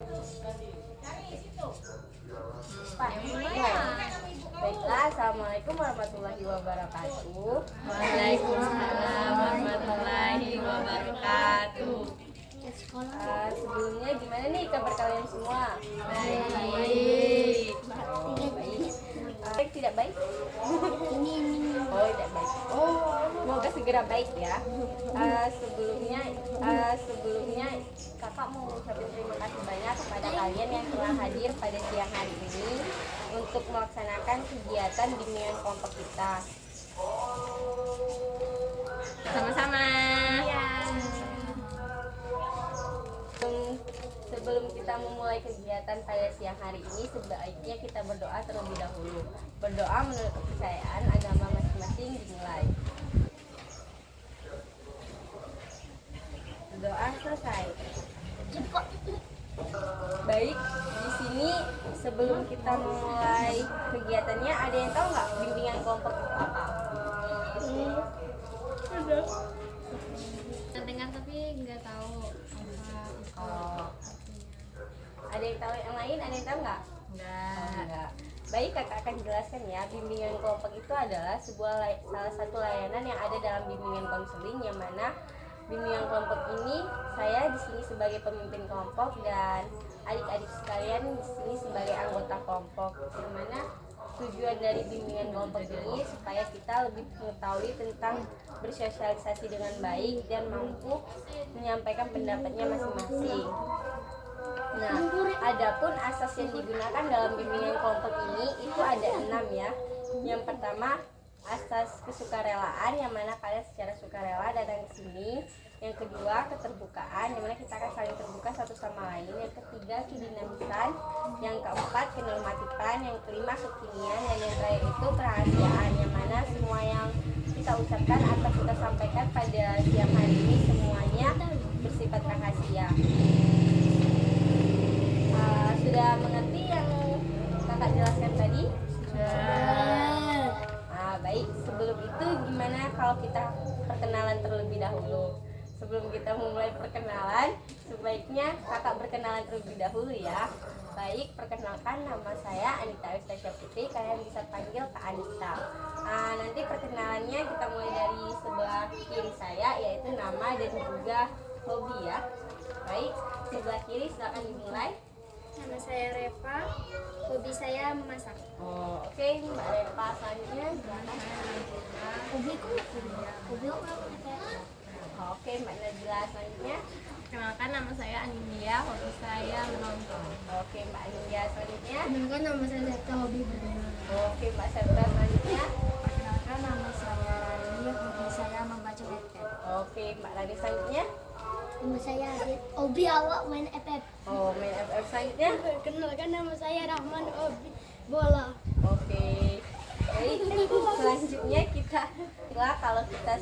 Pak, baiklah, assalamualaikum warahmatullahi wabarakatuh. Waalaikumsalam warahmatullahi wabarakatuh. Sebelumnya gimana nih kabar kalian semua? Baik. Baik, tidak baik? Oh, tidak baik. Oh, semoga segera baik ya. Sebelumnya kakak mau ucapin terima kasih banyak kepada kalian yang telah hadir pada siang hari ini untuk melaksanakan kegiatan bimbingan kelompok kita. Sama-sama. Sebelum kita memulai kegiatan pada siang hari ini, sebaiknya kita berdoa terlebih dahulu. Berdoa menurut kepercayaan agama masing-masing dimulai. Doa selesai. Baik, di sini sebelum kita memulai kegiatannya, ada yang tahu nggak bimbingan kelompok itu apa? Ada. Terdengar tapi nggak tahu apa. Oh. Ada yang tahu yang lain? Ada yang tahu nggak? Enggak. Baik, kakak akan jelaskan ya. Bimbingan kelompok itu adalah salah satu layanan yang ada dalam bimbingan konseling, yang mana bimbingan kelompok ini saya di sini sebagai pemimpin kelompok dan adik-adik sekalian di sini sebagai anggota kelompok. Yang mana tujuan dari bimbingan kelompok ini supaya kita lebih mengetahui tentang bersosialisasi dengan baik dan mampu menyampaikan pendapatnya masing-masing. Nah, adapun asas yang digunakan dalam bimbingan kelompok ini itu ada 6 ya. Yang pertama, asas kesukarelaan, yang mana kalian secara sukarela datang ke sini. Yang kedua, keterbukaan, yang mana kita akan saling terbuka satu sama lain. Yang ketiga, kedinamisan. Yang keempat, kenormatifan. Yang kelima, kekinian. Dan yang terakhir itu kerahasiaan, yang mana semua yang kita ucapkan atau kita sampaikan pada siang hari ini semuanya bersifat rahasia. Sudah mengerti yang kakak jelaskan tadi? Baik, sebelum itu gimana kalau kita perkenalan terlebih dahulu? Sebelum kita memulai perkenalan, sebaiknya kakak berkenalan terlebih dahulu ya. Baik, perkenalkan, nama saya Anita Eustacia Putri, kalian bisa panggil Kak Anita. Nanti perkenalannya kita mulai dari sebelah kiri saya, yaitu nama dan juga hobi ya. Baik, sebelah kiri silakan dimulai. Nama saya Reva, hobi saya memasak. Oke, Mbak Reva, selanjutnya Hobiku apa? Oke, Mbak Najla, selanjutnya. Kenalkan, nama saya Anindya, hobi saya menonton. Oke, Mbak Anindya, selanjutnya. Kenalkan, nama saya Septa, hobi berenang. Oke, Mbak Septa, selanjutnya. Perkenalkan, nama saya Rani, hobi saya membaca webtoon. Oke, Mbak Rani, selanjutnya. Nama saya Adit, hobi awak main FF. Main FF, selanjutnya. Kenalkan, nama saya Rahman, hobi bola. Oke. Baik, selanjutnya kalau kita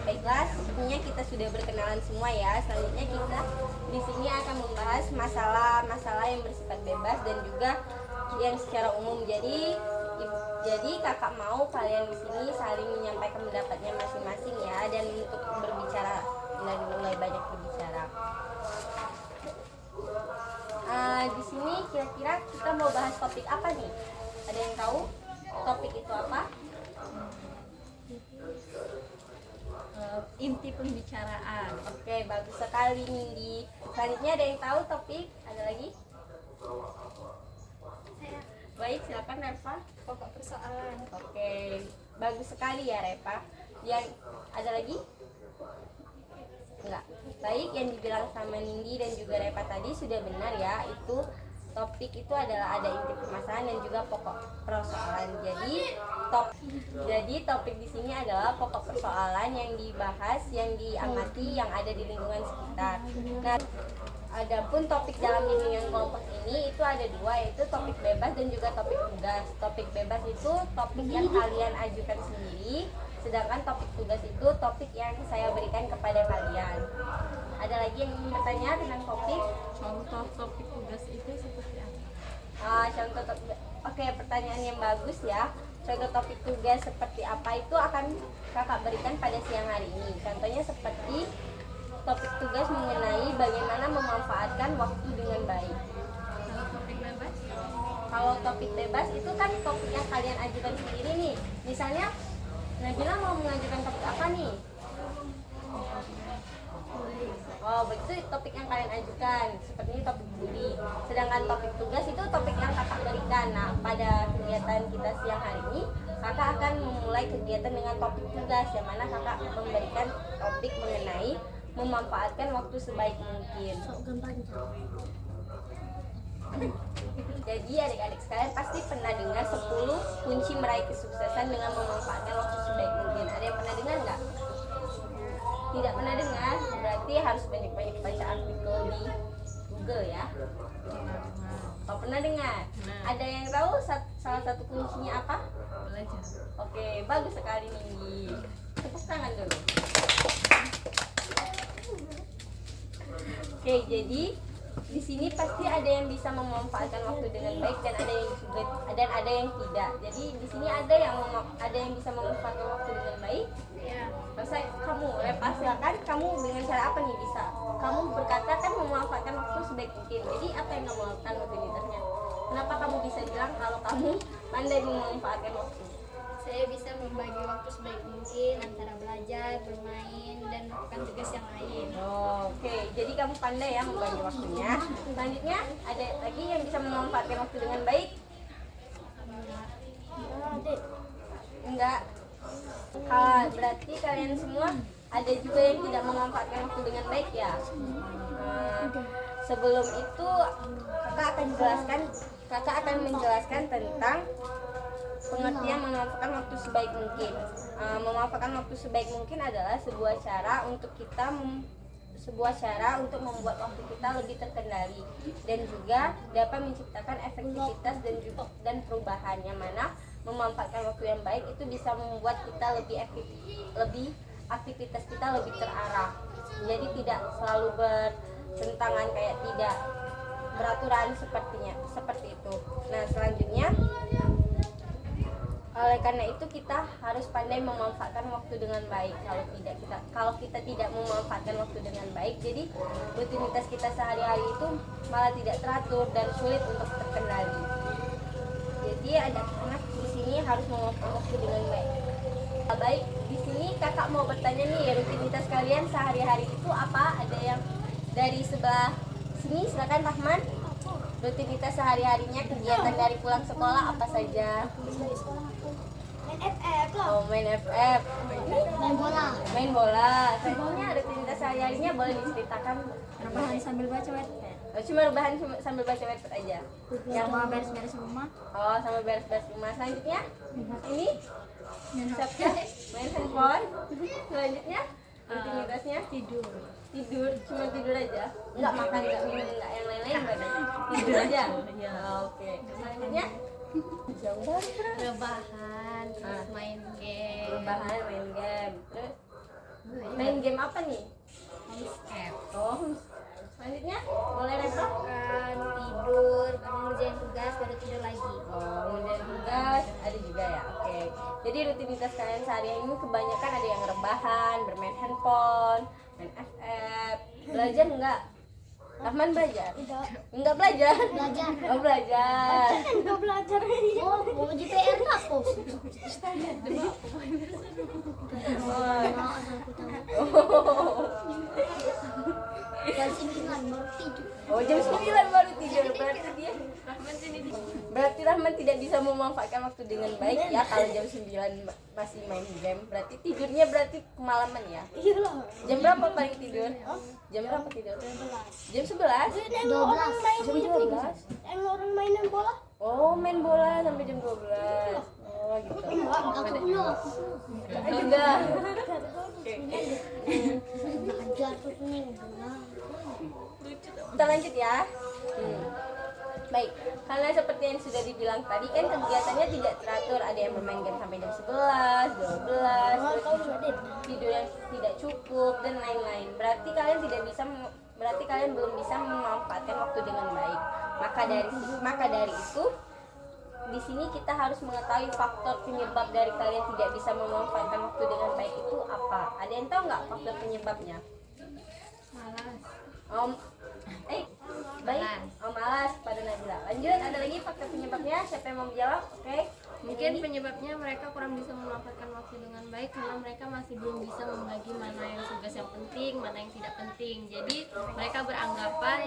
baiklah, sebenarnya kita sudah berkenalan semua ya. Selanjutnya kita di sini akan membahas masalah-masalah yang bersifat bebas dan juga yang secara umum. Jadi kakak mau kalian di sini saling menyampaikan pendapatnya masing-masing ya, dan untuk berbicara dan mulai banyak berbicara. Di sini kira-kira kita mau bahas topik apa nih? Ada yang tahu topik itu apa? Inti pembicaraan. Oke, bagus sekali Nindi. Selanjutnya ada yang tahu topik? Ada lagi? Baik, silakan Reva. Pokok persoalan. Oke, bagus sekali ya Reva. Yang ada lagi? Enggak. Baik, yang dibilang sama Nindi dan juga Reva tadi sudah benar ya. Itu topik itu adalah ada inti permasalahan dan juga pokok persoalan. Jadi topik di sini adalah pokok persoalan yang dibahas, yang diamati, yang ada di lingkungan sekitar. Nah, adapun topik dalam bimbingan kelompok ini itu ada dua, yaitu topik bebas dan juga topik tugas. Topik bebas itu topik yang kalian ajukan sendiri, sedangkan topik tugas itu topik yang saya berikan kepada kalian. Ada lagi yang ingin bertanya tentang topik? Contoh topik tugas itu seperti apa? Oke, pertanyaan yang bagus ya. Contoh topik tugas seperti apa itu akan kakak berikan pada siang hari ini. Contohnya seperti topik tugas mengenai bagaimana memanfaatkan waktu dengan baik. Kalau topik bebas itu kan topik yang kalian ajukan sendiri nih. Misalnya Nabila mau mengajukan topik apa nih? Oh, begitu topik yang kalian ajukan. Seperti ini topik studi. Sedangkan topik tugas itu topik yang kakak berikan. Nah, pada kegiatan kita siang hari ini, kakak akan memulai kegiatan dengan topik tugas, yang mana kakak memberikan topik mengenai memanfaatkan waktu sebaik mungkin. Jadi adik-adik sekalian pasti pernah dengar 10 kunci meraih kesuksesan dengan memanfaatkan waktu sebaik mungkin. Ada yang pernah dengar nggak? Tidak pernah dengar? Berarti harus banyak-banyak baca artikel di Google ya. Oh, pernah dengar? Ada yang tahu salah satu kuncinya apa? Belajar. Oke, bagus sekali nih. Tepuk tangan dulu. Oke, jadi di sini pasti ada yang bisa memanfaatkan waktu dengan baik dan ada yang tidak. Jadi di sini ada yang bisa memanfaatkan waktu dengan baik. Ya. Masa kamu lepas ya kan? Kamu dengan cara apa nih bisa? Kamu berkata kan memanfaatkan waktu sebaik mungkin. Jadi apa yang kamu lakukan rutinitasnya? Kenapa kamu bisa bilang kalau kamu pandai memanfaatkan waktu? Saya bisa membagi waktu sebaik mungkin antara belajar, bermain, dan melakukan tugas yang lain. Oke, jadi kamu pandai ya membagi waktunya. Selanjutnya ada lagi yang bisa memanfaatkan waktu dengan baik? Enggak. Berarti kalian semua ada juga yang tidak memanfaatkan waktu dengan baik ya. Sebelum itu kakak akan menjelaskan tentang pengertian memanfaatkan waktu sebaik mungkin. Memanfaatkan waktu sebaik mungkin adalah sebuah cara untuk membuat waktu kita lebih terkendali dan juga dapat menciptakan efektivitas dan perubahan, yang mana memanfaatkan waktu yang baik itu bisa membuat kita aktivitas kita lebih terarah. Jadi tidak selalu bertentangan, kayak tidak beraturan seperti itu. Nah, selanjutnya oleh karena itu kita harus pandai memanfaatkan waktu dengan baik. Kalau kita tidak memanfaatkan waktu dengan baik, jadi rutinitas kita sehari-hari itu malah tidak teratur dan sulit untuk terkendali. Jadi anak-anak di sini harus memanfaatkan waktu dengan baik. Baik, di sini kakak mau bertanya nih, rutinitas kalian sehari-hari itu apa? Ada yang dari sebelah sini, silakan Rahman. Rutinitas sehari-harinya, kegiatan dari pulang sekolah apa saja? Main FF. Main bola. Selanjutnya rutinitas sehari-harinya boleh diceritakan. Rebahan sambil baca Wattpad. Cuma rebahan sambil baca Wattpad aja. Yang mau beres-beres rumah. Oh, sambil beres-beres rumah. Selanjutnya ini siapa? Main handphone. Selanjutnya rutinitasnya tidur, cuma tidur aja, nggak makan, nggak minum, nggak yang lain-lain, tidur aja. Oke. Selanjutnya Rebahan, terus main game. rebahan, main game. Terus main game apa nih? Homescape. Oh, selanjutnya boleh repot? Makan, tidur, baru ngerjain tugas, baru tidur lagi. Oh, ngerjain tugas ada juga ya. Oke. Jadi rutinitas kalian sehari ini kebanyakan ada yang rebahan, bermain handphone, main FF. Belajar enggak? Rahman belajar? Enggak belajar? Belajar. Oh, belajar. Enggak belajar. Oh, mau uji PR nggak, Pos? Jam 9 baru tidur. Oh, jam 9 baru tidur. Berarti Rahman tidak bisa memanfaatkan waktu dengan baik ya kalau jam 9 masih main game. Berarti tidurnya kemalaman ya? Iya lah. Jam berapa paling tidur? Jam berapa tidur? Jam 11? Jam 12. Jam 12? Orang mainan bola? Oh, main bola sampai jam 12. Oh, gitu. Aku belum. Aku juga. Oke. Jatuh nih. Kita lanjut ya. Baik, karena seperti yang sudah dibilang tadi kan kegiatannya tidak teratur, ada yang bermain game sampai jam 11, 12, terus tidur yang tidak cukup dan lain-lain. Berarti kalian belum bisa memanfaatkan waktu dengan baik. Maka dari itu di sini kita harus mengetahui faktor penyebab dari kalian tidak bisa memanfaatkan waktu dengan baik itu apa. Ada yang tahu nggak faktor penyebabnya? Malas. Baik, malas pada Najla. Lanjut, ada lagi faktor penyebabnya. Siapa yang mau menjawab? Oke. Mungkin penyebabnya mereka kurang bisa memanfaatkan waktu dengan baik karena mereka masih belum bisa membagi mana yang tugas yang penting, mana yang tidak penting. Jadi mereka beranggapan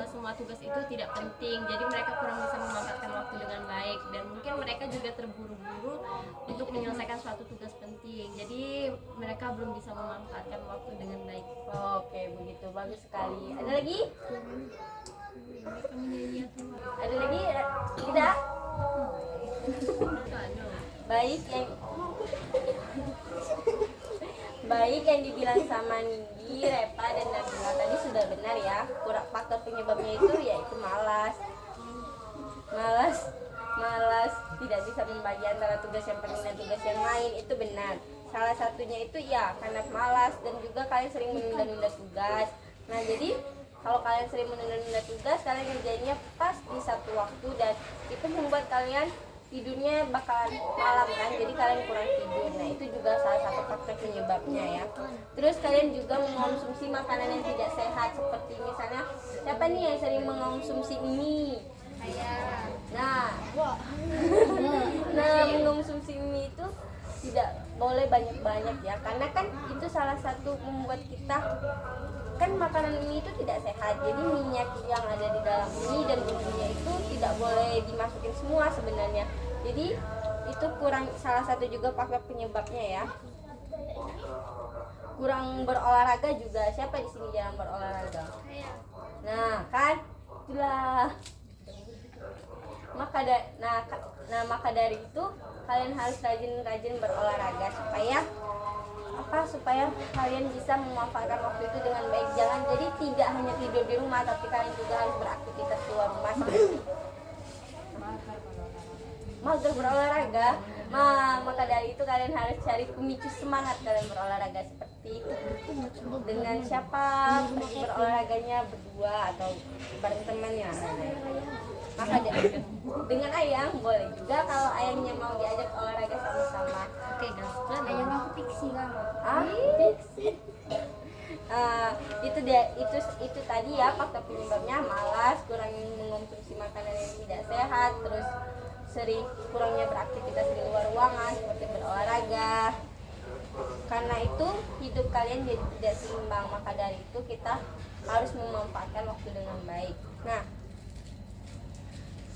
semua tugas itu tidak penting. Jadi mereka kurang bisa memanfaatkan waktu dengan baik dan mungkin mereka juga terburu-buru untuk menyelesaikan suatu tugas penting. Jadi mereka belum bisa memanfaatkan waktu dengan baik. Oke, begitu bagus sekali. Ada lagi? Ada lagi? Tidak? Baik yang dibilang sama Nindi, Repa dan Nabila tadi sudah benar ya. Kurang faktor penyebabnya itu yaitu malas, tidak bisa membagi antara tugas yang penting dan tugas yang lain, itu benar. Salah satunya itu ya karena malas dan juga kalian sering menunda-nunda tugas. Nah jadi kalau kalian sering menunda-nunda tugas, kalian ngerjainnya pas di satu waktu dan itu membuat kalian tidurnya bakalan malam kan, jadi kalian kurang tidur. Nah itu juga salah satu faktor penyebabnya ya. Terus kalian juga mengonsumsi makanan yang tidak sehat, seperti misalnya siapa nih yang sering mengonsumsi mie? Nah mengonsumsi mie itu tidak boleh banyak-banyak ya, karena kan itu salah satu membuat kita kan makanan mie itu tidak sehat. Jadi minyak yang ada di dalam mie dan bumbunya itu tidak boleh dimasukin semua sebenarnya. Jadi itu kurang, salah satu juga faktor penyebabnya ya. Kurang berolahraga juga. Siapa di sini jarang berolahraga? Nah kan itulah. Maka dari itu kalian harus rajin berolahraga supaya kalian bisa memanfaatkan waktu itu dengan baik. Jangan jadi tidak hanya tidur di rumah, tapi kalian juga harus beraktivitas keluar rumah seperti mager berolahraga. Maka dari itu kalian harus cari pemicu semangat kalian berolahraga seperti dengan siapa berolahraganya, berdua atau bareng temannya. Maka dengan ayang boleh juga kalau ayangnya mau diajak olahraga sama-sama. Oke, Ayang aku fiksi kan. Itu tadi ya faktor penyebabnya malas, kurang mengonsumsi makanan yang tidak sehat, terus sering kurangnya beraktivitas di luar ruangan seperti berolahraga. Karena itu hidup kalian jadi tidak seimbang, maka dari itu kita harus memanfaatkan waktu dengan baik. Nah,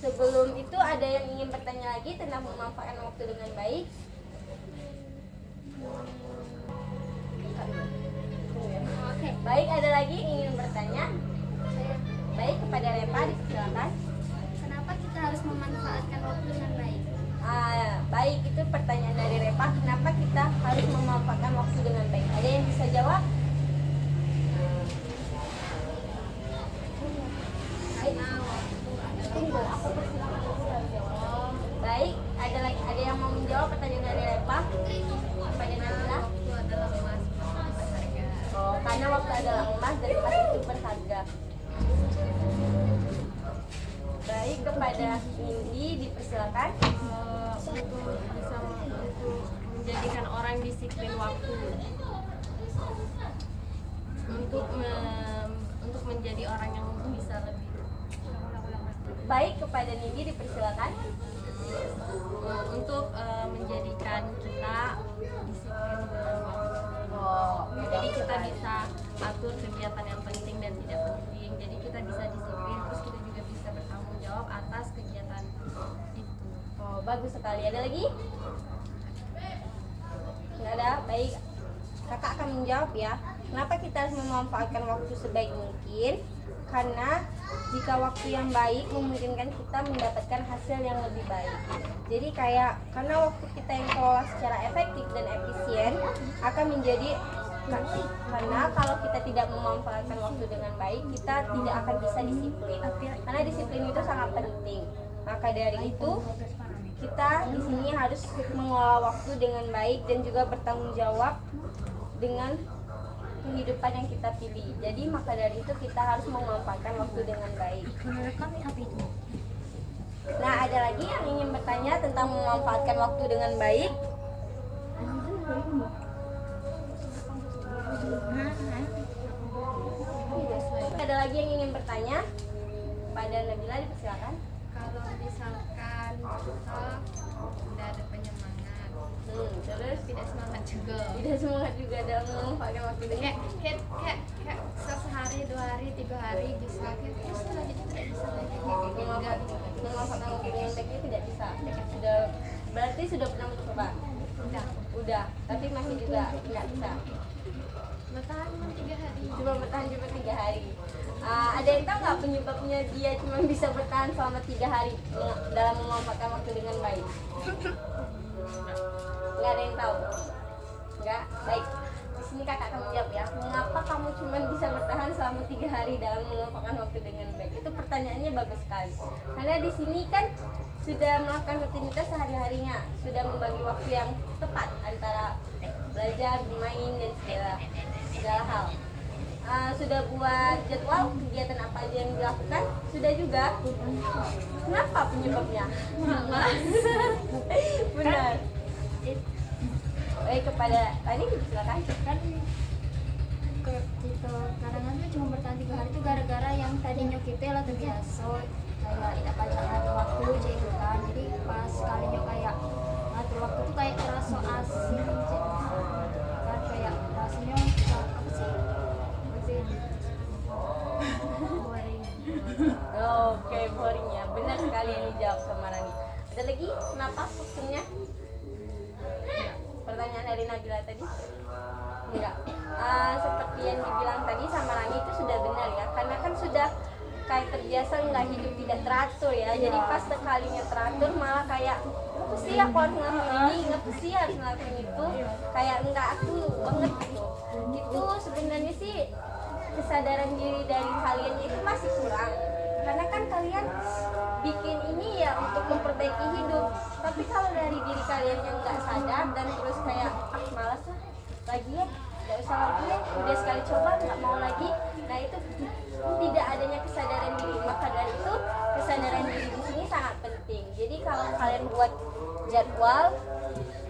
sebelum itu ada yang ingin bertanya lagi tentang memanfaatkan waktu dengan baik? Oke, baik, ada lagi yang ingin bertanya? Baik, kepada Repa disilakan. Kenapa kita harus memanfaatkan waktu dengan baik? Baik, itu pertanyaan dari Repa. Kenapa kita harus memanfaatkan waktu dengan baik? Ada yang bisa jawab? Baik, ada yang mau menjawab pertanyaan dari Repa? Kepada Nabila? Karena waktu adalah emas dan emas itu berharga. Baik, kepada Nindi dipersilakan. Untuk menjadikan orang disiplin waktu, untuk menjadi orang yang bisa lebih. Baik, kepada Nindi dipersilakan. Untuk menjadikan kita disiplin dalam waktu. Jadi kita bisa atur kegiatan yang penting dan tidak penting. Jadi kita bisa disiplin, terus kita juga bisa bertanggung jawab atas kegiatan itu. Bagus sekali. Ada lagi? Nggak ada? Baik, kakak akan menjawab ya. Kenapa kita harus memanfaatkan waktu sebaik mungkin? Karena jika waktu yang baik memungkinkan kita mendapatkan hasil yang lebih baik. Jadi karena waktu kita yang kelola secara efektif dan efisien akan menjadi, karena kalau kita tidak memanfaatkan waktu dengan baik, kita tidak akan bisa disiplin. Karena disiplin itu sangat penting. Maka dari itu kita di sini harus mengelola waktu dengan baik dan juga bertanggung jawab dengan kehidupan yang kita pilih. Jadi maka dari itu kita harus memanfaatkan waktu dengan baik. Nah, ada lagi yang ingin bertanya tentang memanfaatkan waktu dengan baik? Ada lagi yang ingin bertanya? juga. Tidak semangat juga dalam memanfaatkan waktu dengan Kayak sehari, 2 hari, 3 hari bisa kayak terus selanjutnya tidak bisa lagi. memanfaatkan waktu dengan baik itu tidak bisa. Sudah berarti sudah pernah mencoba. Udah, tapi masih juga tidak bisa. Bertahan 3 hari. Cuma bertahan cuma 3 hari. Ada yang tahu nggak penyebabnya dia cuma bisa bertahan selama 3 hari dalam memanfaatkan waktu dengan baik? Nggak ada yang tahu? Nggak? Baik. Di sini kakak akan menjawab ya. Mengapa kamu cuma bisa bertahan selama 3 hari dalam memanfaatkan waktu dengan baik? Itu pertanyaannya bagus sekali. Karena di sini kan sudah melakukan rutinitas sehari-harinya, sudah membagi waktu yang tepat antara belajar, bermain, dan segala hal. Sudah buat jadwal kegiatan apa aja yang dilakukan, sudah juga. Kenapa penyebabnya? Benar. Baik, kepada tadi silakan. Kan gitu karangan tuh cuma bertahan 3 hari itu gara-gara yang tadinya kita lah terbiasa kayak tidak baca ngatur waktu gitu kan, jadi pas kalinya kayak ngatur waktu tuh kayak terasa asing gitu kan, kayak rasanya apa sih boring. Oke, boring ya. Benar sekali yang dijawab sama Rani. Ada lagi? Kenapa maksudnya? Pertanyaan dari Nabila tadi? Enggak. Seperti yang dibilang tadi sama Rani itu sudah benar ya. Karena kan sudah kayak terbiasa nggak hidup tidak teratur ya. Jadi pas sekalinya teratur malah kayak apa sih aku harus ngelakuin ini, apa sih harus ngelakuin itu, kayak enggak aku banget gitu. Itu sebenarnya sih kesadaran diri dari kalian itu masih kurang. Karena kan kalian bikin ini ya untuk memperbaiki hidup. Tapi kalau dari diri kalian yang nggak sadar dan terus kayak malas lah lagi ya, nggak usah lagi ya, udah sekali coba nggak mau lagi. Nah itu tidak adanya kesadaran diri. Maka dari itu kesadaran diri di sini sangat penting. Jadi kalau kalian buat jadwal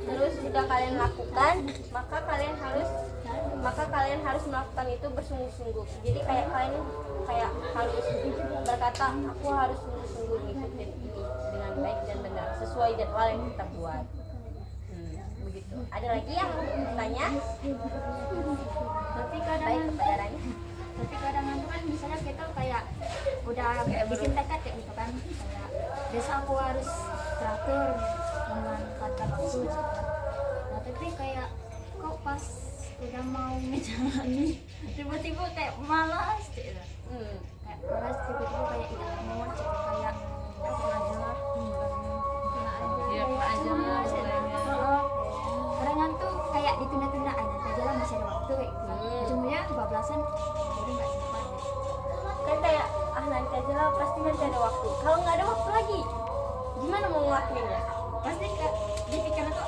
terus sudah kalian lakukan, maka kalian harus melakukan itu bersungguh-sungguh. Jadi kayak kalian harus berkata, aku harus sungguh-sungguh ngikutin ini dengan baik dan benar sesuai jadwal yang kita buat. Begitu. Ada lagi yang bertanya? Tapi kadang Baik, kepada Rani. tapi kadang kan misalnya kita kayak udah bikin tekad kayak gitu kan, kayak besok aku harus teratur memanfaatkan waktu gitu. Nah tapi kayak kok pas udah mau menjalani tiba-tiba kayak malas gitu. Kayak malas tiba-tiba kayak tidak mau gitu, kayak pernah aja lah Ya, pernah aja lah istilahnya. kadang tuh kayak ditunda-tunda nanti aja lah masih ada waktu kayak gitu. Ujungnya kebablasan jadi nggak sempat. Kan kayak nanti aja lah, pasti nanti ada waktu. Kalau nggak ada waktu lagi, gimana mau ngelakuinnya? Pasti kayak di pikiran tuh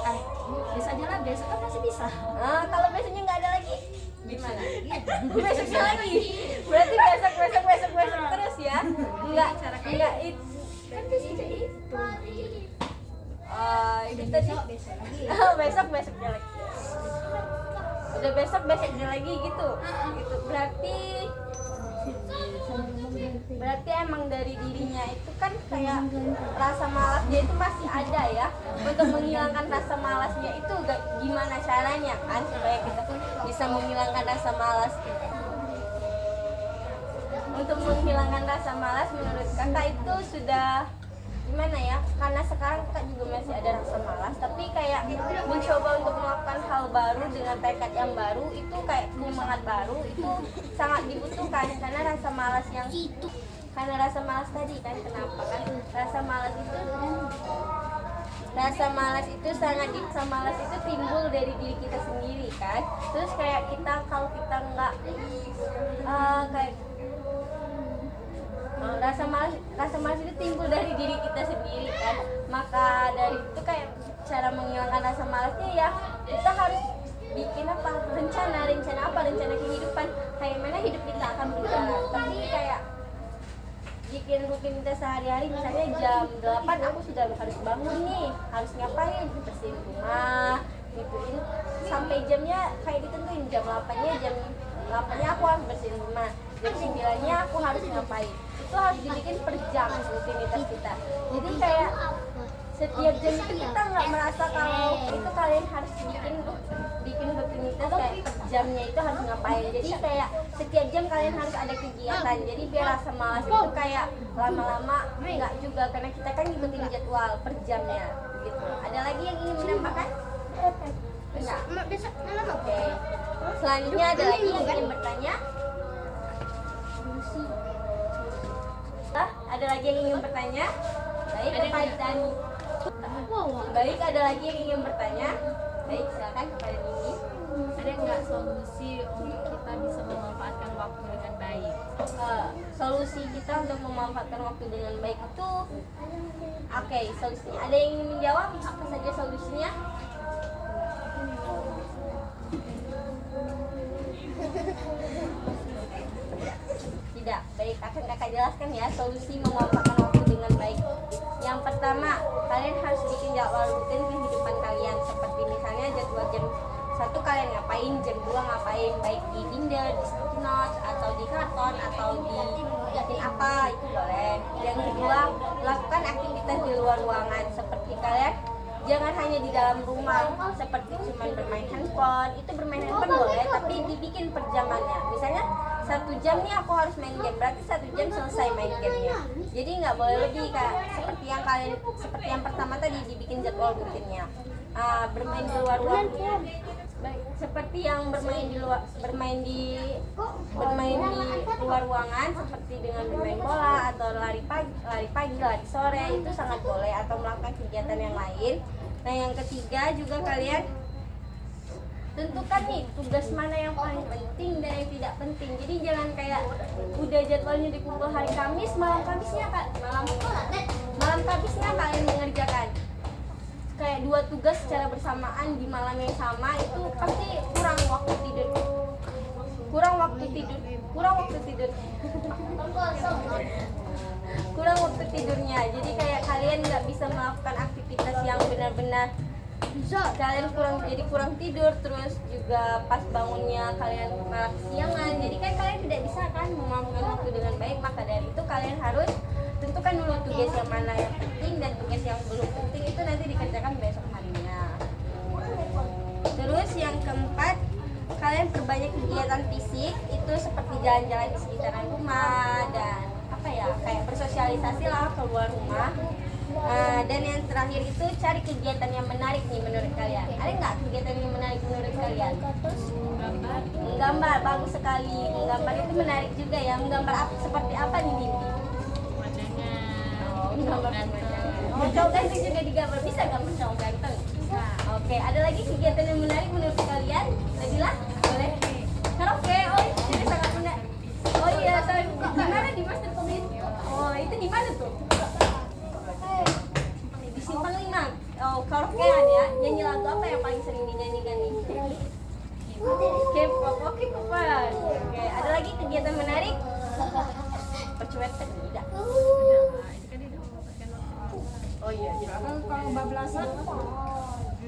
besok aja lah, besok kan masih bisa. Kalau besoknya nggak ada lagi, gimana? Besoknya lagi. Berarti besok terus ya? Enggak itu. Kan bisa itu. Itu tadi Besok lagi. besoknya lagi. Udah besoknya lagi gitu. Gitu. Berarti emang dari dirinya itu kan kayak rasa malasnya itu masih ada ya. Untuk menghilangkan rasa malasnya itu gimana caranya kan supaya kita bisa menghilangkan rasa malas itu. Untuk menghilangkan rasa malas menurut kakak itu sudah gimana ya? Karena sekarang kakak juga masih ada rasa malas, tapi kayak mencoba untuk melakukan hal baru dengan tekad yang baru itu kayak penyemangat baru itu sangat dibutuhkan karena rasa malas tadi kan, kenapa kan rasa malas itu timbul dari diri kita sendiri kan. Terus kayak kalau kita nggak rasa malas itu timbul dari diri kita sendiri kan. Maka dari itu kayak cara menghilangkan rasa malasnya ya kita harus bikin rencana kehidupan kayak mana hidup kita akan berjalan. Tapi kayak bikin rutinitas sehari-hari, misalnya jam 8 aku sudah harus bangun nih, harus ngapain, bersihin rumah gituin, sampai jamnya kayak ditentuin jam 8-nya aku harus bersihin rumah, jam 9-nya aku harus ngapain. Itu harus dibikin per jam rutinitas kita. Jadi kayak setiap jam itu kita nggak merasa kalau itu kalian harus bikin rutinitas kayak per jamnya itu harus ngapain. Jadi kayak setiap jam kalian harus ada kegiatan. Jadi biar rasa malas itu kayak lama-lama enggak juga, karena kita kan ngikutin jadwal per jamnya gitu. Ada lagi yang ingin menambahkan? Enggak. Oke. Selanjutnya ada lagi yang ingin bertanya? Ada lagi yang ingin bertanya? Baik, kepada Dani. Baik, ada lagi yang ingin bertanya? Baik, silakan kepada Nini. Ada nggak solusi untuk kita bisa memanfaatkan waktu dengan baik? Solusi kita untuk memanfaatkan waktu dengan baik itu, oke, solusinya. Ada yang ingin menjawab? Apa saja solusinya? Tidak. Baik, akan kakak jelaskan ya solusi memanfaatkan waktu dengan baik. Yang pertama, kalian harus bikin jadwal rutin kehidupan kalian. Seperti misalnya jadwal jam 1 kalian ngapain, jam 2 ngapain, baik di binder, di sticky notes, atau di karton, atau di bikin apa, itu boleh. Yang kedua, lakukan aktivitas di luar ruangan. Seperti kalian jangan hanya di dalam rumah, seperti cuman bermain handphone. Itu bermain handphone boleh, tapi dibikin perjamannya. Misalnya 1 jam nih aku harus main game, berarti 1 jam selesai main gamenya. Jadi nggak boleh lebih, Kak. Seperti yang pertama tadi, dibikin jadwal rutinnya. Bermain di luar ruangan, seperti yang bermain di luar ruangan, seperti dengan bermain bola atau lari pagi, lari sore, itu sangat boleh, atau melakukan kegiatan yang lain. Nah, yang ketiga juga kalian tentukan nih tugas mana yang paling penting dan yang tidak penting. Jadi jangan kayak udah jadwalnya dikumpul hari Kamis, malam Kamisnya kalian mengerjakan kayak 2 tugas secara bersamaan di malam yang sama, itu pasti kurang waktu tidurnya. Jadi kayak kalian nggak bisa melakukan aktivitas yang benar-benar, kalian kurang tidur, terus juga pas bangunnya kalian malah kesiangan. Jadi kan kalian tidak bisa kan memanfaatkan waktu dengan baik. Maka dari itu kalian harus tentukan dulu tugas yang mana yang penting dan tugas yang belum penting itu nanti dikerjakan besok harinya. Terus yang keempat, kalian perbanyak kegiatan fisik, itu seperti jalan-jalan di sekitaran rumah dan kayak bersosialisasi lah keluar rumah. Dan yang terakhir itu cari kegiatan yang menarik nih menurut kalian. Ada nggak kegiatan yang menarik menurut kalian? Menggambar, bagus sekali. Menggambar itu menarik juga ya. Menggambar seperti apa nih, Dindi? Gambar cowok ganteng juga digambar, bisa gambar cowok ganteng? Bisa. Oke, ada lagi kegiatan yang menarik menurut kalian? Nabila, boleh? Karaoke, jadi sangat menarik. Oh iya, di mana, di Master Community? Oh, itu di mana tuh? Di Simpang 5. Oh, karaokean ya. Nyanyi lagu apa yang paling sering dinyanyikan nih? K-pop, oke, Popan. Oke, ada lagi kegiatan menarik? Percuetan tidak? Oh iya, Kalau bablasan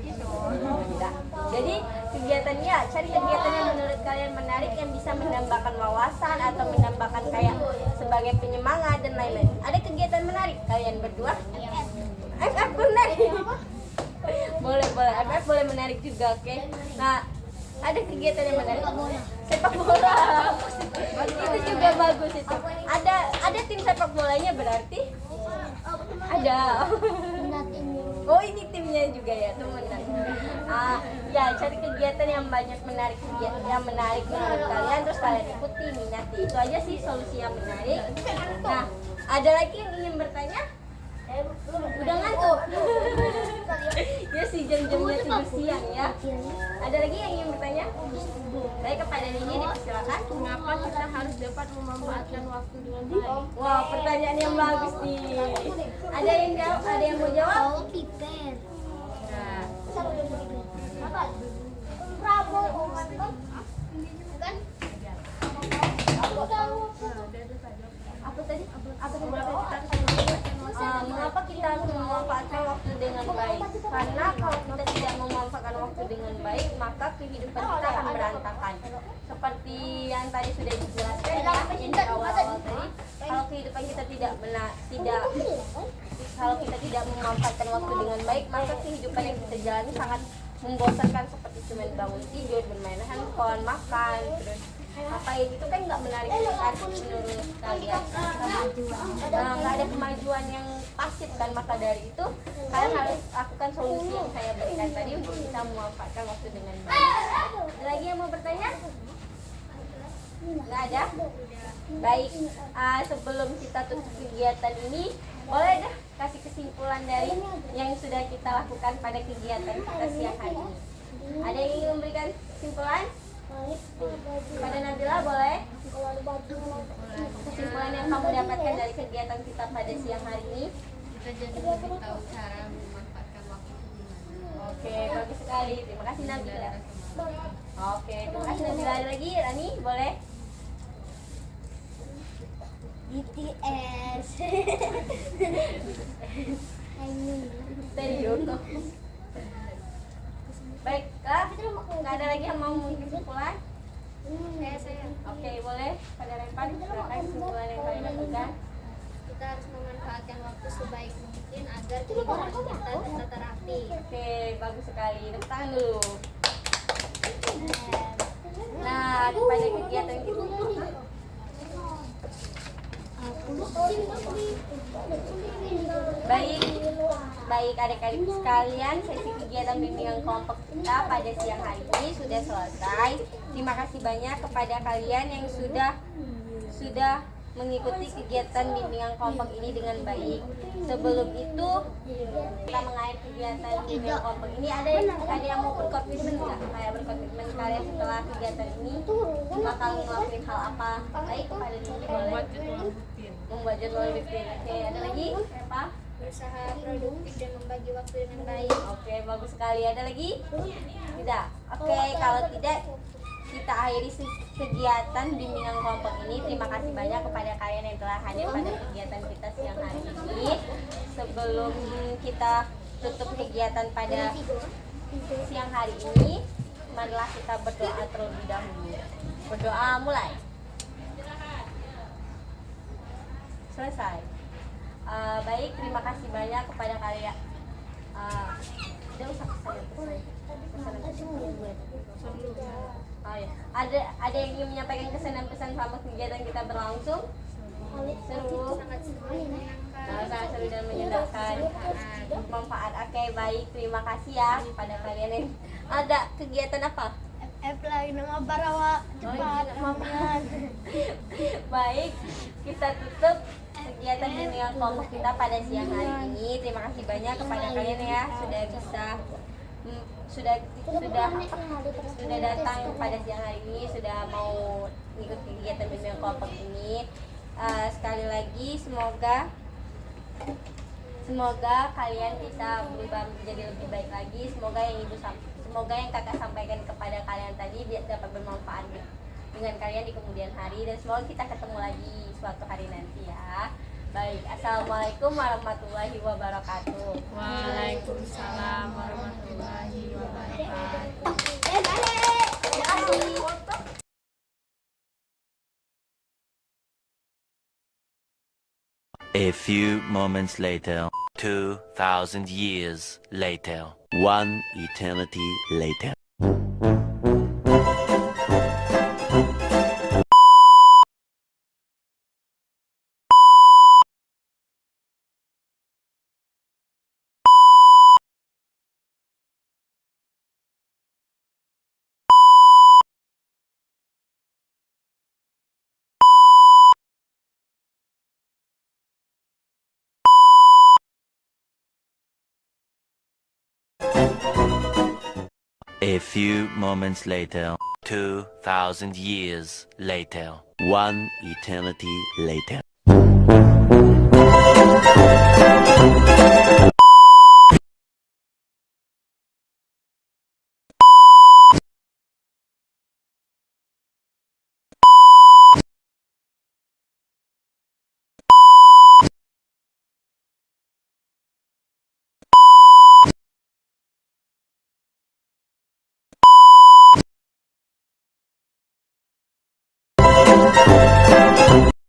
gitu. Tidak. Jadi kegiatannya, cari kegiatan yang menurut kalian menarik, yang bisa menambahkan wawasan atau menambahkan kayak sebagai penyemangat dan lain-lain. Ada kegiatan menarik kalian berdua? FF menarik. Boleh, FF boleh menarik juga, oke? Nah, ada kegiatan yang menarik, sepak bola. Itu juga bagus itu. Ada tim sepak bolanya berarti? Ada. Oh, ini timnya juga ya, teman-teman. Ya, cari kegiatan yang banyak menarik, yang menarik menurut kalian, terus kalian ikuti, minati. Itu aja sih solusi yang menarik. Nah, ada lagi yang ingin bertanya? Udah ngantuk? Ya sih, jam-jamnya tidur siang ya. Ada lagi yang ingin bertanya? Baik, kepada Nini dipersilakan. Mengapa kita harus dapat memanfaatkan waktu dengan baik? Wah, pertanyaan yang bagus nih. Ada yang jawab? Ada yang mau jawab? Nah, apa tadi? Mengapa kita harus memanfaatkan waktu dengan baik? Karena kalau kita tidak memanfaatkan waktu dengan baik, maka kehidupan kita akan berantakan. Seperti yang tadi sudah dijelaskan ya, yang di awal-awal tadi, kalau kehidupan kita kalau kita tidak memanfaatkan waktu dengan baik, maka kehidupan yang kita jalani sangat membosankan seperti cuma bangun tidur, bermain handphone, makan, terus ngapain itu kan nggak menarik kan menurut kalian. Nah, nggak ada kemajuan yang pasti kan, maka dari itu kalian harus lakukan solusi yang saya berikan tadi untuk bisa memanfaatkan waktu dengan baik. Ada lagi yang mau bertanya? Nggak ada? Baik, sebelum kita tutup kegiatan ini, boleh deh kasih kesimpulan dari yang sudah kita lakukan pada kegiatan kita siang hari ini. Ada yang ingin memberikan kesimpulan? Pada Nabila boleh? Kesimpulan yang kamu dapatkan dari kegiatan kita pada siang hari ini? Kita jadi lebih tahu cara memanfaatkan waktu itu gimana. Oke, bagus sekali. Terima kasih Nabila. Oke, terima kasih Nabila. Ada lagi, Rani, boleh? BTS. Serius? Baiklah, nggak ada lagi yang mau kesimpulan? Saya Oke, boleh. Pada Repan, silakan kesimpulan yang kalian lakukan. Kita harus memanfaatkan waktu sebaik mungkin agar kehidupan kita bisa terapi. Oke, bagus sekali. Tepuk tangan dulu. Nah, pada kegiatan kita Baik adik-adik sekalian, sesi kegiatan bimbingan kelompok kita pada siang hari ini sudah selesai. Terima kasih banyak kepada kalian yang sudah mengikuti kegiatan bimbingan kelompok ini dengan baik. Sebelum itu kita mengakhiri kegiatan bimbingan kelompok ini, ada yang mau berkomitmen nggak? Kayak berkomitmen kalian setelah kegiatan ini bakal ngelakuin hal apa? Baik kepada diri boleh. Membuat jadwal rutin. Oke, ada lagi? Apa? Berusaha produktif dan membagi waktu dengan baik. Oke, bagus sekali. Ada lagi? Tidak. Oke, kalau tidak kita akhiri kegiatan bimbingan kelompok ini. Terima kasih banyak kepada kalian yang telah hadir pada kegiatan kita siang hari ini. Sebelum kita tutup kegiatan pada siang hari ini, marilah kita berdoa terlebih dahulu. Berdoa mulai. Selesai. Baik, terima kasih banyak kepada kalian. Tidak usah pesan. Oh, ya. Ada yang ingin menyampaikan kesan dan pesan selama kegiatan kita berlangsung? Seru. Sangat seru dan menyenangkan. Manfaat. Oke, baik. Terima kasih ya kepada kalian yang ada kegiatan apa? Apply nama Barawa cepat. Baik, kita tutup kegiatan bimbingan kelompok kita pada siang hari ini. Terima kasih banyak kepada kalian ya sudah datang pada siang hari ini, sudah mau ikut kegiatan bimbingan kelompok ini. Sekali lagi semoga kalian bisa berubah menjadi lebih baik lagi. Semoga yang kakak sampaikan kepada kalian tadi dapat bermanfaat dengan kalian di kemudian hari, dan semoga kita ketemu lagi suatu hari nanti ya. Baik, assalamualaikum warahmatullahi wabarakatuh. Waalaikumsalam warahmatullahi wabarakatuh. A few moments later, 2,000 years later, one eternity later. A few moments later, 2,000 years later, one eternity later.